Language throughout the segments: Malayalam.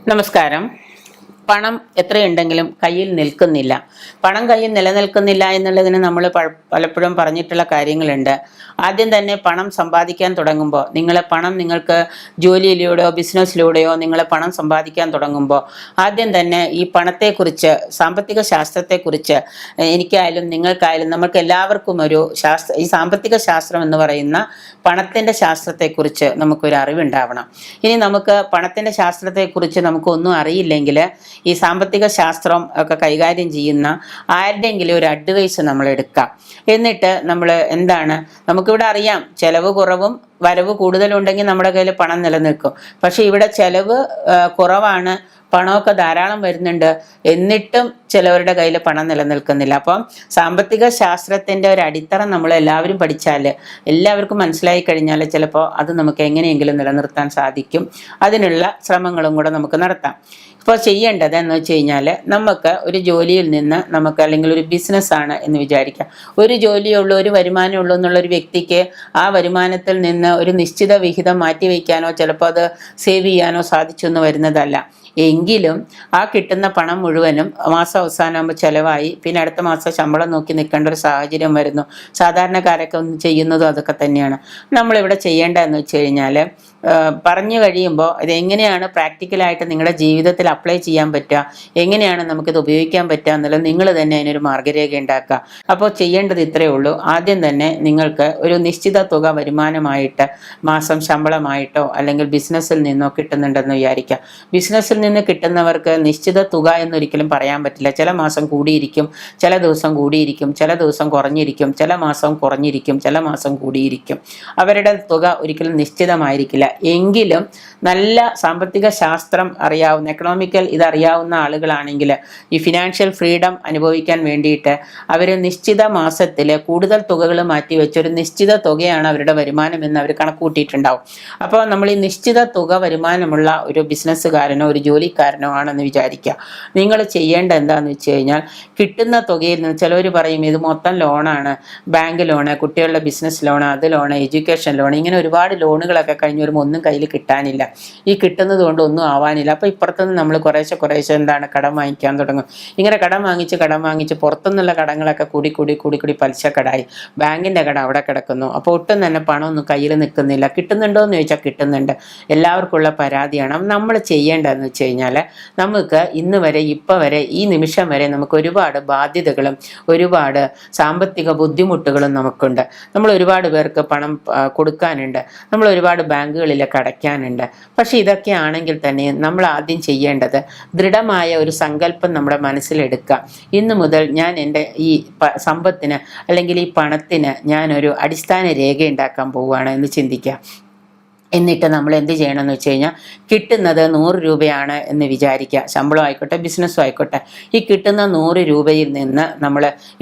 നമസ്കാരം. പണം എത്രയുണ്ടെങ്കിലും കയ്യിൽ നിൽക്കുന്നില്ല. പണം കയ്യിൽ നിലനിൽക്കുന്നില്ല എന്നുള്ളതിന് നമ്മൾ പലപ്പോഴും പറഞ്ഞിട്ടുള്ള കാര്യങ്ങളുണ്ട്. ആദ്യം തന്നെ പണം സമ്പാദിക്കാൻ തുടങ്ങുമ്പോൾ പണം നിങ്ങൾക്ക് ജോലിയിലൂടെയോ ബിസിനസ്സിലൂടെയോ പണം സമ്പാദിക്കാൻ തുടങ്ങുമ്പോൾ ആദ്യം തന്നെ ഈ പണത്തെക്കുറിച്ച്, സാമ്പത്തിക ശാസ്ത്രത്തെക്കുറിച്ച് എനിക്കായാലും നിങ്ങൾക്കായാലും നമുക്ക് എല്ലാവർക്കും ഈ സാമ്പത്തിക ശാസ്ത്രം എന്ന് പറയുന്ന പണത്തിൻ്റെ ശാസ്ത്രത്തെക്കുറിച്ച് നമുക്കൊരു അറിവുണ്ടാവണം. ഇനി നമുക്ക് പണത്തിൻ്റെ ശാസ്ത്രത്തെക്കുറിച്ച് നമുക്കൊന്നും അറിയില്ലെങ്കിൽ ഈ സാമ്പത്തിക ശാസ്ത്രം ഒക്കെ കൈകാര്യം ചെയ്യുന്ന ആരുടെയെങ്കിലും ഒരു അഡ്വൈസ് നമ്മൾ എടുക്കാം. എന്നിട്ട് നമുക്കിവിടെ അറിയാം, ചെലവ് കുറവും വരവ് കൂടുതലുണ്ടെങ്കിൽ നമ്മുടെ കയ്യിൽ പണം നിലനിൽക്കും. പക്ഷെ ഇവിടെ ചെലവ് കുറവാണ്, പണമൊക്കെ ധാരാളം വരുന്നുണ്ട്, എന്നിട്ടും ചിലവരുടെ കയ്യിൽ പണം നിലനിൽക്കുന്നില്ല. അപ്പം സാമ്പത്തിക ശാസ്ത്രത്തിൻ്റെ ഒരു അടിത്തറ നമ്മൾ എല്ലാവരും പഠിച്ചാൽ, എല്ലാവർക്കും മനസ്സിലായി കഴിഞ്ഞാൽ ചിലപ്പോൾ അത് നമുക്ക് എങ്ങനെയെങ്കിലും നിലനിർത്താൻ സാധിക്കും. അതിനുള്ള ശ്രമങ്ങളും കൂടെ നമുക്ക് നടത്താം. ഇപ്പോൾ ചെയ്യേണ്ടത് എന്ന് വെച്ച് കഴിഞ്ഞാൽ, നമുക്ക് ഒരു ജോലിയിൽ നിന്ന് അല്ലെങ്കിൽ ഒരു ബിസിനസ്സാണ് എന്ന് വിചാരിക്കാം. ഒരു ജോലിയുള്ളൂ, ഒരു വരുമാനമുള്ളൂ എന്നുള്ളൊരു വ്യക്തിക്ക് ആ വരുമാനത്തിൽ നിന്ന് ഒരു നിശ്ചിത വിഹിതം മാറ്റി വയ്ക്കാനോ ചിലപ്പോൾ അത് സേവ് ചെയ്യാനോ സാധിച്ചു എന്ന് വരുന്നതല്ല. എങ്കിലും ആ കിട്ടുന്ന പണം മുഴുവനും മാസം അവസാനമാകുമ്പോൾ ചിലവായി, പിന്നെ അടുത്ത മാസം ശമ്പളം നോക്കി നിൽക്കേണ്ട ഒരു സാഹചര്യം വരുന്നു. സാധാരണക്കാരൊക്കെ ഒന്ന് ചെയ്യുന്നതും അതൊക്കെ തന്നെയാണ്. നമ്മളിവിടെ ചെയ്യേണ്ടതെന്ന് വെച്ച് കഴിഞ്ഞാൽ, പറഞ്ഞു കഴിയുമ്പോൾ ഇതെങ്ങനെയാണ് പ്രാക്ടിക്കലായിട്ട് നിങ്ങളുടെ ജീവിതത്തിൽ അപ്ലൈ ചെയ്യാൻ പറ്റുക, എങ്ങനെയാണ് നമുക്കിത് ഉപയോഗിക്കാൻ പറ്റുക എന്നുള്ളത് നിങ്ങൾ തന്നെ അതിനൊരു മാർഗ്ഗരേഖ ഉണ്ടാക്കുക. അപ്പോൾ ചെയ്യേണ്ടത് ഇത്രയേ ഉള്ളൂ. ആദ്യം തന്നെ നിങ്ങൾക്ക് ഒരു നിശ്ചിത തുക വരുമാനമായിട്ട് മാസം ശമ്പളമായിട്ടോ അല്ലെങ്കിൽ ബിസിനസ്സിൽ നിന്നോ കിട്ടുന്നുണ്ടെന്ന് വിചാരിക്കുക. ബിസിനസ്സിൽ നിന്ന് കിട്ടുന്നവർക്ക് നിശ്ചിത തുക എന്നൊരിക്കലും പറയാൻ പറ്റില്ല. ചില മാസം കൂടിയിരിക്കും, ചില ദിവസം കൂടിയിരിക്കും, ചില ദിവസം കുറഞ്ഞിരിക്കും, ചില മാസം കുറഞ്ഞിരിക്കും, ചില മാസം കൂടിയിരിക്കും. അവരുടെ തുക ഒരിക്കലും നിശ്ചിതമായിരിക്കില്ല. എങ്കിലും നല്ല സാമ്പത്തിക ശാസ്ത്രം അറിയാവുന്ന, എക്കണോമിക്കൽ ഇതറിയാവുന്ന ആളുകളാണെങ്കിൽ ഈ ഫിനാൻഷ്യൽ ഫ്രീഡം അനുഭവിക്കാൻ വേണ്ടിയിട്ട് അവർ നിശ്ചിത മാസത്തിൽ കൂടുതൽ തുകകൾ മാറ്റി വെച്ചൊരു നിശ്ചിത തുകയാണ് അവരുടെ വരുമാനം എന്ന് അവർ കണക്കൂട്ടിയിട്ടുണ്ടാവും. അപ്പോൾ നമ്മൾ ഈ നിശ്ചിത തുക വരുമാനമുള്ള ഒരു ബിസിനസ്സുകാരനോ ഒരു ജോലിക്കാരനോ ആണെന്ന് വിചാരിക്കുക. നിങ്ങൾ ചെയ്യേണ്ട എന്താണെന്ന് വെച്ച് കഴിഞ്ഞാൽ, കിട്ടുന്ന തുകയിൽ നിന്ന്, ചിലവർ പറയും ഇത് മൊത്തം ലോണാണ്, ബാങ്ക് ലോണ്, കുട്ടികളുടെ ബിസിനസ് ലോണ്, അത് ലോണ്, എഡ്യൂക്കേഷൻ ലോൺ, ഇങ്ങനെ ഒരുപാട് ലോണുകളൊക്കെ കഴിഞ്ഞ് വരുമ്പോൾ ഒന്നും കയ്യിൽ കിട്ടാനില്ല, ഈ കിട്ടുന്നത് കൊണ്ട് ഒന്നും ആവാനില്ല. അപ്പോൾ ഇപ്പുറത്തുനിന്ന് നമ്മൾ കുറേശ്ശെ കടം വാങ്ങിക്കാൻ തുടങ്ങും. ഇങ്ങനെ കടം വാങ്ങിച്ച് പുറത്തുനിന്നുള്ള കടങ്ങളൊക്കെ കൂടി പലിശക്കടായി, ബാങ്കിൻ്റെ കട അവിടെ കിടക്കുന്നു. അപ്പോൾ ഒട്ടും തന്നെ പണമൊന്നും കയ്യിൽ നിൽക്കുന്നില്ല. കിട്ടുന്നുണ്ടോ എന്ന് ചോദിച്ചാൽ കിട്ടുന്നുണ്ട്. എല്ലാവർക്കുള്ള പരാതിയാണ്. നമ്മൾ ചെയ്യേണ്ടതെന്ന് വെച്ച് കഴിഞ്ഞാൽ, നമുക്ക് ഇന്ന് വരെ, ഇപ്പോൾ വരെ, ഈ നിമിഷം വരെ നമുക്ക് ഒരുപാട് ബാധ്യതകളും ഒരുപാട് സാമ്പത്തിക ബുദ്ധിമുട്ടുകളും നമുക്കുണ്ട്. നമ്മൾ ഒരുപാട് പേർക്ക് പണം കൊടുക്കാനുണ്ട്, നമ്മൾ ഒരുപാട് ബാങ്കുകളിലൊക്കെ അടയ്ക്കാനുണ്ട്. പക്ഷെ ഇതൊക്കെ ആണെങ്കിൽ തന്നെ നമ്മൾ ആദ്യം ചെയ്യേണ്ടത് ദൃഢമായ ഒരു സങ്കല്പം നമ്മുടെ മനസ്സിലെടുക്കുക. ഇന്നു മുതൽ ഞാൻ എൻ്റെ ഈ സമ്പത്തിന് അല്ലെങ്കിൽ ഈ പണത്തിന് ഞാനൊരു അടിസ്ഥാന രേഖ ഉണ്ടാക്കാൻ പോവുകയാണ് എന്ന് ചിന്തിക്കുക. എന്നിട്ട് നമ്മൾ എന്ത് ചെയ്യണമെന്ന് വെച്ച് കഴിഞ്ഞാൽ, കിട്ടുന്നത് 100 രൂപയാണ് എന്ന് വിചാരിക്കുക. ശമ്പളം ആയിക്കോട്ടെ, ബിസിനസ്സും ആയിക്കോട്ടെ. ഈ കിട്ടുന്ന 100 രൂപയിൽ നിന്ന്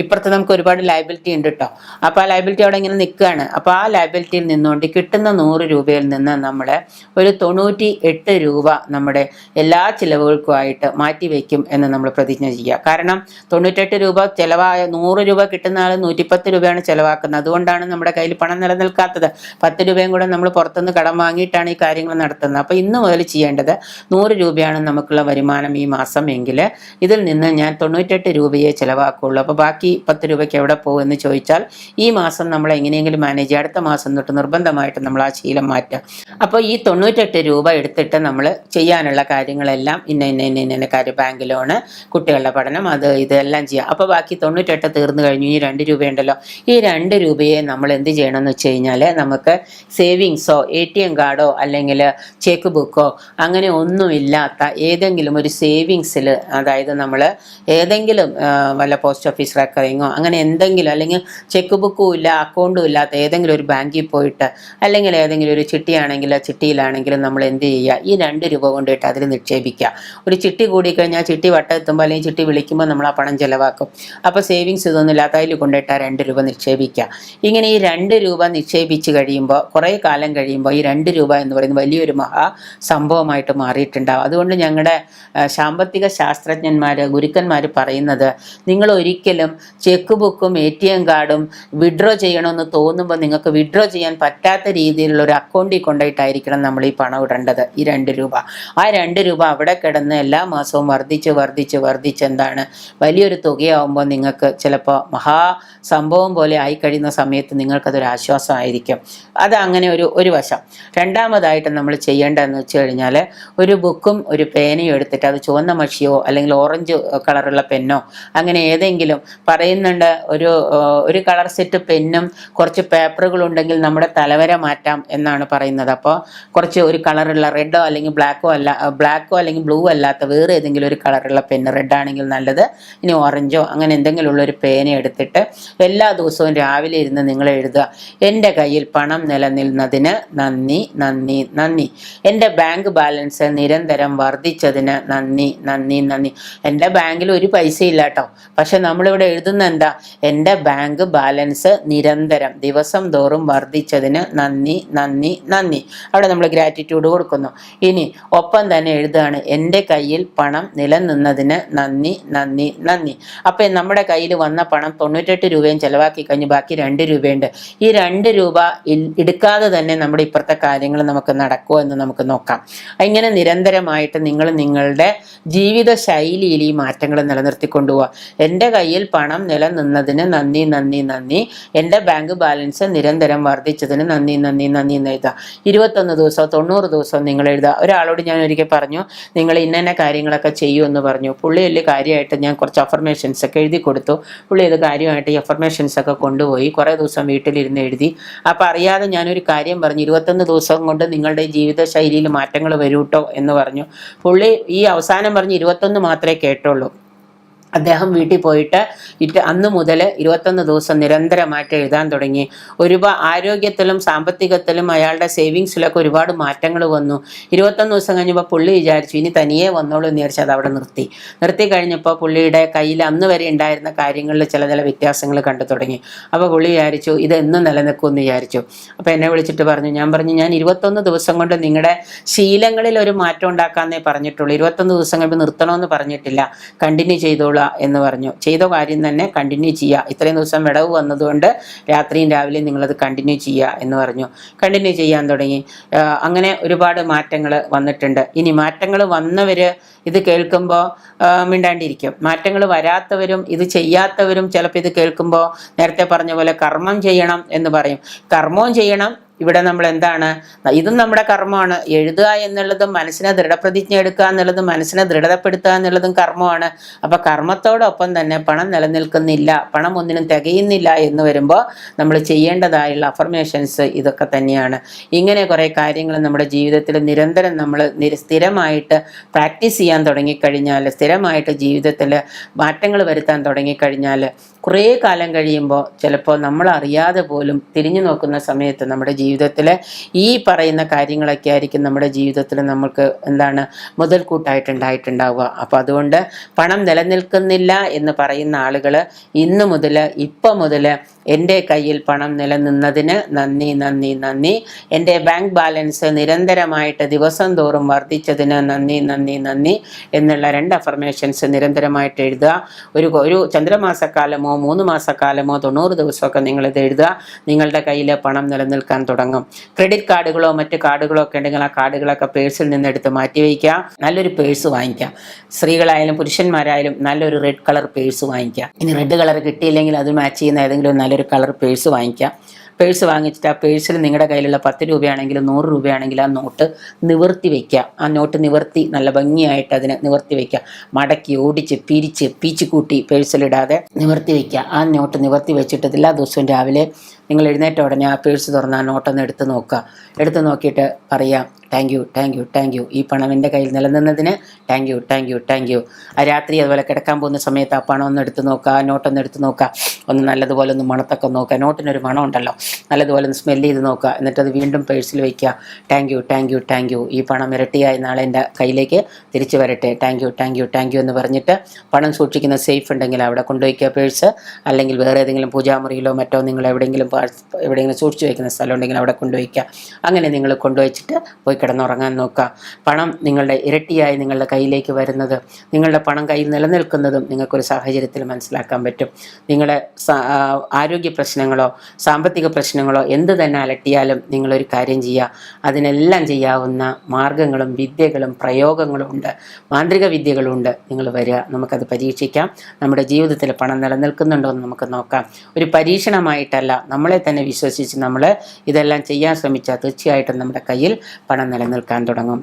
ഇപ്പുറത്ത് നമുക്ക് ഒരുപാട് ലയബിലിറ്റി ഉണ്ട് കേട്ടോ. അപ്പോൾ ആ ലയബിലിറ്റി അവിടെ ഇങ്ങനെ നിൽക്കുകയാണ്. അപ്പോൾ ആ ലയബിലിറ്റിയിൽ നിന്നുകൊണ്ട് കിട്ടുന്ന 100 രൂപയിൽ നിന്ന് നമ്മൾ ഒരു 98 രൂപ നമ്മുടെ എല്ലാ ചിലവുകൾക്കുമായിട്ട് മാറ്റി വയ്ക്കും എന്ന് നമ്മൾ പ്രതിജ്ഞ ചെയ്യുക. കാരണം 98 രൂപ ചിലവായ, 100 രൂപ കിട്ടുന്ന ആൾ 110 രൂപയാണ് ചിലവാക്കുന്നത്. അതുകൊണ്ടാണ് നമ്മുടെ കയ്യിൽ പണം നിലനിൽക്കാത്തത്. 10 രൂപയും കൂടെ നമ്മൾ പുറത്തുനിന്ന് കടം വാങ്ങിയിട്ടാണ് ഈ കാര്യങ്ങൾ നടത്തുന്നത്. അപ്പോൾ ഇന്ന് മുതൽ ചെയ്യേണ്ടത്, 100 രൂപയാണ് നമുക്കുള്ള വരുമാനം ഈ മാസം എങ്കിൽ ഇതിൽ നിന്ന് ഞാൻ 98 രൂപയെ ചിലവാക്കുള്ളൂ. അപ്പോൾ ബാക്കി 10 രൂപയ്ക്ക് എവിടെ പോകും എന്ന് ചോദിച്ചാൽ, ഈ മാസം നമ്മൾ എങ്ങനെയെങ്കിലും മാനേജ് ചെയ്യുക. അടുത്ത മാസം തൊട്ട് നിർബന്ധമായിട്ട് നമ്മൾ ആ ശീലം മാറ്റുക. അപ്പോൾ ഈ 98 രൂപ എടുത്തിട്ട് നമ്മൾ ചെയ്യാനുള്ള കാര്യങ്ങളെല്ലാം ഇന്ന കാര്യം, ബാങ്ക് ലോണ്, കുട്ടികളുടെ പഠനം, അത് ഇതെല്ലാം ചെയ്യാം. അപ്പോൾ ബാക്കി 98 തീർന്നു കഴിഞ്ഞു. ഈ 2 രൂപയുണ്ടല്ലോ, ഈ 2 രൂപയെ നമ്മൾ എന്ത് ചെയ്യണമെന്ന് വെച്ച് കഴിഞ്ഞാൽ, നമുക്ക് സേവിങ്സോ ATM കാർഡോ അല്ലെങ്കിൽ ചെക്ക് ബുക്കോ അങ്ങനെ ഒന്നുമില്ലാത്ത ഏതെങ്കിലും ഒരു സേവിങ്സിൽ, അതായത് നമ്മൾ ഏതെങ്കിലും വല്ല പോസ്റ്റ് ഓഫീസ് റെക്കറിങ്ങോ അങ്ങനെ എന്തെങ്കിലും, അല്ലെങ്കിൽ ചെക്ക് ബുക്കും ഇല്ല അക്കൗണ്ടും ഇല്ലാത്ത ഏതെങ്കിലും ഒരു ബാങ്കിൽ പോയിട്ട്, അല്ലെങ്കിൽ ഏതെങ്കിലും ഒരു ചിട്ടിയാണെങ്കിൽ ചിട്ടിയിലാണെങ്കിലും നമ്മൾ എന്ത് ചെയ്യുക, ഈ 2 രൂപ കൊണ്ടിട്ട് അതിൽ നിക്ഷേപിക്കുക. ഒരു ചിട്ടി കൂടിക്കഴിഞ്ഞാൽ ചിട്ടി വട്ടെത്തുമ്പോൾ അല്ലെങ്കിൽ ചിട്ടി വിളിക്കുമ്പോൾ നമ്മൾ ആ പണം ചിലവാക്കും. അപ്പോൾ സേവിങ്സ് ഇതൊന്നും ഇല്ലാത്ത അതിൽ കൊണ്ടിട്ട് ആ 2 രൂപ നിക്ഷേപിക്കുക. ഇങ്ങനെ ഈ 2 രൂപ നിക്ഷേപിച്ച് കഴിയുമ്പോൾ, കുറേ കാലം കഴിയുമ്പോൾ ഈ 2 2 രൂപ എന്ന് പറയുന്നത് വലിയൊരു മഹാ സംഭവമായിട്ട് മാറിയിട്ടുണ്ടാവും. അതുകൊണ്ട് ഞങ്ങളുടെ സാമ്പത്തിക ശാസ്ത്രജ്ഞന്മാർ ഗുരുക്കന്മാർ പറയുന്നത്, നിങ്ങൾ ഒരിക്കലും ചെക്ക് ബുക്കും ATM കാർഡും വിഡ്രോ ചെയ്യണമെന്ന് തോന്നുമ്പോൾ നിങ്ങൾക്ക് വിഡ്രോ ചെയ്യാൻ പറ്റാത്ത രീതിയിലുള്ള ഒരു അക്കൗണ്ടിൽ കൊണ്ടുപോയിട്ടായിരിക്കണം നമ്മൾ ഈ പണം ഇടേണ്ടത്. ഈ 2 രൂപ, ആ 2 രൂപ അവിടെ കിടന്ന് എല്ലാ മാസവും വർദ്ധിച്ച് എന്താണ് വലിയൊരു തുകയാവുമ്പോൾ നിങ്ങൾക്ക് ചിലപ്പോൾ മഹാ സംഭവം പോലെ ആയിക്കഴിയുന്ന സമയത്ത് നിങ്ങൾക്കതൊരു ആശ്വാസമായിരിക്കും. അത് അങ്ങനെ ഒരു വശം. രണ്ടാമതായിട്ട് നമ്മൾ ചെയ്യേണ്ടതെന്ന് വെച്ച് കഴിഞ്ഞാൽ, ഒരു ബുക്കും ഒരു പേനയും എടുത്തിട്ട് അത് ചുവന്ന മഷിയോ അല്ലെങ്കിൽ ഓറഞ്ച് കളറുള്ള പെന്നോ അങ്ങനെ ഏതെങ്കിലും പറയുന്നുണ്ട്, ഒരു കളർ സെറ്റ് പെന്നും കുറച്ച് പേപ്പറുകളുണ്ടെങ്കിൽ നമ്മുടെ തലവര മാറ്റാം എന്നാണ് പറയുന്നത്. അപ്പോൾ കുറച്ച് ഒരു കളറുള്ള റെഡോ അല്ലെങ്കിൽ ബ്ലാക്കോ അല്ലെങ്കിൽ ബ്ലൂ അല്ലാത്ത വേറെ ഏതെങ്കിലും ഒരു കളറുള്ള പെന്ന്, റെഡ് ആണെങ്കിൽ നല്ലത്, ഇനി ഓറഞ്ചോ അങ്ങനെ എന്തെങ്കിലും ഉള്ളൊരു പേന എടുത്തിട്ട് എല്ലാ ദിവസവും രാവിലെ ഇരുന്ന് നിങ്ങൾ എഴുതുക, എൻ്റെ കയ്യിൽ പണം നിലനിന്നതിന് നന്ദി നന്ദി നന്ദി, എൻ്റെ ബാങ്ക് ബാലൻസ് നിരന്തരം വർദ്ധിച്ചതിന് നന്ദി നന്ദി നന്ദി. എൻ്റെ ബാങ്കിൽ ഒരു പൈസ ഇല്ല കേട്ടോ, പക്ഷെ നമ്മളിവിടെ എഴുതുന്ന എന്താ, എൻ്റെ ബാങ്ക് ബാലൻസ് നിരന്തരം ദിവസം തോറും വർദ്ധിച്ചതിന് നന്ദി നന്ദി നന്ദി. അവിടെ നമ്മൾ ഗ്രാറ്റിറ്റ്യൂഡ് കൊടുക്കുന്നു. ഇനി ഒപ്പം തന്നെ എഴുതുകയാണ്, എൻ്റെ കയ്യിൽ പണം നിലനിന്നതിന് നന്ദി നന്ദി നന്ദി. അപ്പം നമ്മുടെ കയ്യിൽ വന്ന പണം 98 രൂപയും ചിലവാക്കി കഴിഞ്ഞ് ബാക്കി 2 രൂപയുണ്ട്. ഈ 2 രൂപ എടുക്കാതെ തന്നെ നമ്മുടെ ഇപ്പുറത്തെ കാര്യങ്ങൾ നമുക്ക് നടക്കുമോ എന്ന് നമുക്ക് നോക്കാം. ഇങ്ങനെ നിരന്തരമായിട്ട് നിങ്ങൾ നിങ്ങളുടെ ജീവിത ശൈലിയിൽ ഈ മാറ്റങ്ങൾ നിലനിർത്തിക്കൊണ്ടുപോവുക. എൻ്റെ കയ്യിൽ പണം നിലനിന്നതിന് നന്ദി നന്ദി നന്ദി, എൻ്റെ ബാങ്ക് ബാലൻസ് നിരന്തരം വർദ്ധിച്ചതിന് നന്ദി നന്ദി നന്ദി എന്ന് എഴുതുക. 21 ദിവസമോ 90 ദിവസമോ നിങ്ങൾ എഴുതുക. ഒരാളോട് ഞാൻ ഒരിക്കൽ പറഞ്ഞു, നിങ്ങൾ ഇന്ന കാര്യങ്ങളൊക്കെ ചെയ്യുമെന്ന് പറഞ്ഞു. പുള്ളി വലിയ കാര്യമായിട്ട് ഞാൻ കുറച്ച് അഫർമേഷൻസ് ഒക്കെ എഴുതി കൊടുത്തു. പുള്ളി ഇത് കാര്യമായിട്ട് ഈ അഫർമേഷൻസ് ഒക്കെ കൊണ്ടുപോയി കുറേ ദിവസം വീട്ടിലിരുന്ന് എഴുതി. അപ്പം അറിയാതെ ഞാനൊരു കാര്യം പറഞ്ഞു, 21 ദിവസം കൊണ്ട് നിങ്ങളുടെ ജീവിത ശൈലിയിൽ മാറ്റങ്ങൾ വരൂട്ടോ എന്ന് പറഞ്ഞു. പുള്ളി ഈ അവസാനം പറഞ്ഞ് 21 മാത്രമേ കേട്ടുള്ളൂ. അദ്ദേഹം വീട്ടിൽ പോയിട്ട് അന്ന് മുതൽ 21 ദിവസം നിരന്തരമായിട്ട് എഴുതാൻ തുടങ്ങി. ഒരുപാട് ആരോഗ്യത്തിലും സാമ്പത്തികത്തിലും അയാളുടെ സേവിങ്സിലൊക്കെ ഒരുപാട് മാറ്റങ്ങൾ വന്നു. 21 ദിവസം കഴിഞ്ഞപ്പോൾ പുള്ളി വിചാരിച്ചു ഇനി തനിയെ വന്നോളൂ എന്ന് വിചാരിച്ചു അത് അവിടെ നിർത്തി കഴിഞ്ഞപ്പോൾ പുള്ളിയുടെ കയ്യിൽ അന്ന് വരെ ഉണ്ടായിരുന്ന കാര്യങ്ങളിൽ ചില വ്യത്യാസങ്ങൾ കണ്ടു തുടങ്ങി. അപ്പോൾ പുള്ളി വിചാരിച്ചു ഇത് എന്ന് നിലനിൽക്കുമെന്ന് വിചാരിച്ചു. അപ്പോൾ എന്നെ വിളിച്ചിട്ട് പറഞ്ഞു, ഞാൻ 21 ദിവസം കൊണ്ട് നിങ്ങളുടെ ശീലങ്ങളിൽ ഒരു മാറ്റം ഉണ്ടാക്കാമെന്നേ പറഞ്ഞിട്ടുള്ളൂ, 21 ദിവസം കഴിയുമ്പോൾ നിർത്തണമെന്ന് പറഞ്ഞിട്ടില്ല, കണ്ടിന്യൂ ചെയ്തോളൂ എന്ന് പറഞ്ഞു. ചെയ്ത കാര്യം തന്നെ കണ്ടിന്യൂ ചെയ്യുക. ഇത്രയും ദിവസം വിടവ് വന്നതുകൊണ്ട് രാത്രിയും രാവിലെയും നിങ്ങളത് കണ്ടിന്യൂ ചെയ്യുക എന്ന് പറഞ്ഞു. കണ്ടിന്യൂ ചെയ്യാൻ തുടങ്ങി. അങ്ങനെ ഒരുപാട് മാറ്റങ്ങൾ വന്നിട്ടുണ്ട്. ഇനി മാറ്റങ്ങൾ വന്നവർ ഇത് കേൾക്കുമ്പോൾ മിണ്ടാണ്ടിരിക്കും. മാറ്റങ്ങൾ വരാത്തവരും ഇത് ചെയ്യാത്തവരും ചിലപ്പോൾ ഇത് കേൾക്കുമ്പോൾ നേരത്തെ പറഞ്ഞ പോലെ കർമ്മം ചെയ്യണം എന്ന് പറയും. കർമ്മവും ചെയ്യണം. ഇവിടെ നമ്മൾ എന്താണ്, ഇതും നമ്മുടെ കർമ്മമാണ്. എഴുതുക എന്നുള്ളതും മനസ്സിനെ ദൃഢപ്രതിജ്ഞ എടുക്കുക എന്നുള്ളതും മനസ്സിനെ ദൃഢപ്പെടുത്തുക എന്നുള്ളതും കർമ്മമാണ്. അപ്പോൾ കർമ്മത്തോടൊപ്പം തന്നെ പണം നിലനിൽക്കുന്നില്ല, പണം ഒന്നിനും തികയുന്നില്ല എന്ന് വരുമ്പോൾ നമ്മൾ ചെയ്യേണ്ടതായുള്ള അഫർമേഷൻസ് ഇതൊക്കെ തന്നെയാണ്. ഇങ്ങനെ കുറേ കാര്യങ്ങൾ നമ്മുടെ ജീവിതത്തിൽ നിരന്തരം നമ്മൾ സ്ഥിരമായിട്ട് പ്രാക്ടീസ് ചെയ്യാൻ തുടങ്ങിക്കഴിഞ്ഞാൽ, സ്ഥിരമായിട്ട് ജീവിതത്തിൽ മാറ്റങ്ങൾ വരുത്താൻ തുടങ്ങിക്കഴിഞ്ഞാൽ, കുറേ കാലം കഴിയുമ്പോൾ ചിലപ്പോൾ നമ്മൾ അറിയാതെ പോലും തിരിഞ്ഞു നോക്കുന്ന സമയത്ത് നമ്മുടെ ജീവിതത്തിൽ ഈ പറയുന്ന കാര്യങ്ങളൊക്കെ ആയിരിക്കും നമ്മുടെ ജീവിതത്തിൽ നമുക്ക് എന്താണ് മുതൽക്കൂട്ടായിട്ടുണ്ടാവുക. അപ്പോൾ അതുകൊണ്ട് പണം നിലനിൽക്കുന്നില്ല എന്ന് പറയുന്ന ആളുകൾ ഇന്ന് മുതൽ ഇപ്പം മുതൽ എൻ്റെ കയ്യിൽ പണം നിലനിന്നതിന് നന്ദി നന്ദി നന്ദി, എൻ്റെ ബാങ്ക് ബാലൻസ് നിരന്തരമായിട്ട് ദിവസം തോറും വർദ്ധിച്ചതിന് നന്ദി നന്ദി നന്ദി എന്നുള്ള 2 അഫർമേഷൻസ് നിരന്തരമായിട്ട് എഴുതുക. ഒരു ചന്ദ്രമാസക്കാലമോ 3 മാസക്കാലമോ 90 ദിവസമൊക്കെ നിങ്ങളിത് എഴുതുക. നിങ്ങളുടെ കയ്യിൽ പണം നിലനിൽക്കാൻ തുടങ്ങും. ക്രെഡിറ്റ് കാർഡുകളോ മറ്റ് കാർഡുകളോ ഒക്കെ ഉണ്ടെങ്കിൽ ആ കാർഡുകളൊക്കെ പേഴ്സിൽ നിന്ന് എടുത്ത് മാറ്റി വയ്ക്കുക. നല്ലൊരു പേഴ്സ് വാങ്ങിക്കുക. സ്ത്രീകളായാലും പുരുഷന്മാരായാലും നല്ലൊരു റെഡ് കളർ പേഴ്സ് വാങ്ങിക്കുക. ഇനി റെഡ് കളർ കിട്ടിയില്ലെങ്കിൽ അത് മാച്ച് ചെയ്യുന്ന ഏതെങ്കിലും നല്ലൊരു കളർ പേഴ്സ് വാങ്ങിക്കുക. പേഴ്സ് വാങ്ങിച്ചിട്ട് ആ പേഴ്സിൽ നിങ്ങളുടെ കയ്യിലുള്ള 10 രൂപയാണെങ്കിലും 100 രൂപയാണെങ്കിലും ആ നോട്ട് നിവർത്തി വയ്ക്കുക. ആ നോട്ട് നിവർത്തി നല്ല ഭംഗിയായിട്ട് അതിനെ നിവർത്തി വയ്ക്കുക. മടക്കി ഓടിച്ച് പിരിച്ച് പീച്ചിക്കൂട്ടി പേഴ്സിലിടാതെ നിവർത്തി വയ്ക്കുക. ആ നോട്ട് നിവർത്തി വെച്ചിട്ട് എല്ലാ ദിവസവും രാവിലെ നിങ്ങൾ എഴുന്നേറ്റ ഉടനെ ആ പേഴ്സ് തുറന്ന് ആ നോട്ടൊന്ന് എടുത്ത് നോക്കുക. എടുത്ത് നോക്കിയിട്ട് പറയാം, thank you, thank you, thank you. ഈ പണം എൻ്റെ കയ്യിൽ നിലനിന്നതിന് thank you, thank you, thank you. ആ രാത്രി അതുപോലെ കിടക്കാൻ പോകുന്ന സമയത്ത് ആ പണം ഒന്ന് എടുത്ത് നോക്കുക, ആ നോട്ടൊന്ന് എടുത്ത് നോക്കുക, ഒന്ന് നല്ലതുപോലെ ഒന്ന് മണത്തൊക്കെ നോക്കുക. നോട്ടിനൊരു മണം ഉണ്ടല്ലോ, നല്ലതുപോലെ ഒന്ന് സ്മെല്ല് ചെയ്ത് നോക്കുക. എന്നിട്ടത് വീണ്ടും പേഴ്സിൽ വയ്ക്കുക. Thank you, thank you, thank you. ഈ പണം ഇരട്ടിയായി നാളെ എൻ്റെ കയ്യിലേക്ക് തിരിച്ചു വരട്ടെ. Thank you, thank you, thank U എന്ന് പറഞ്ഞിട്ട് പണം സൂക്ഷിക്കുന്ന സേഫ് ഉണ്ടെങ്കിൽ അവിടെ കൊണ്ടുവയ്ക്കുക പേഴ്സ്. അല്ലെങ്കിൽ വേറെ ഏതെങ്കിലും പൂജാമുറിയിലോ മറ്റോ നിങ്ങൾ എവിടെയെങ്കിലും സൂക്ഷിച്ച് വയ്ക്കുന്ന സ്ഥലം ഉണ്ടെങ്കിൽ അവിടെ കൊണ്ടുവയ്ക്കുക. അങ്ങനെ നിങ്ങൾ കൊണ്ടുവച്ചിട്ട് പോയി കിടന്നുറങ്ങാൻ നോക്കുക. പണം നിങ്ങളുടെ ഇരട്ടിയായി നിങ്ങളുടെ കയ്യിലേക്ക് വരുന്നത്, നിങ്ങളുടെ പണം കയ്യിൽ നിലനിൽക്കുന്നതും നിങ്ങൾക്കൊരു സാഹചര്യത്തിൽ മനസ്സിലാക്കാൻ പറ്റും. നിങ്ങളുടെ ആരോഗ്യ പ്രശ്നങ്ങളോ സാമ്പത്തിക പ്രശ്നങ്ങളോ എന്ത് തന്നെ അലട്ടിയാലും നിങ്ങളൊരു കാര്യം ചെയ്യുക. അതിനെല്ലാം ചെയ്യാവുന്ന മാർഗങ്ങളും വിദ്യകളും പ്രയോഗങ്ങളും ഉണ്ട്, മാന്ത്രിക വിദ്യകളും ഉണ്ട്. നിങ്ങൾ വരിക, നമുക്കത് പരീക്ഷിക്കാം. നമ്മുടെ ജീവിതത്തിൽ പണം നിലനിൽക്കുന്നുണ്ടോ എന്ന് നമുക്ക് നോക്കാം. ഒരു പരീക്ഷണമായിട്ടല്ല, നമ്മളെ തന്നെ വിശ്വസിച്ച് നമ്മൾ ഇതെല്ലാം ചെയ്യാൻ ശ്രമിച്ചാൽ തീർച്ചയായിട്ടും നമ്മുടെ കയ്യിൽ പണം നിലനിൽക്കാൻ തുടങ്ങും.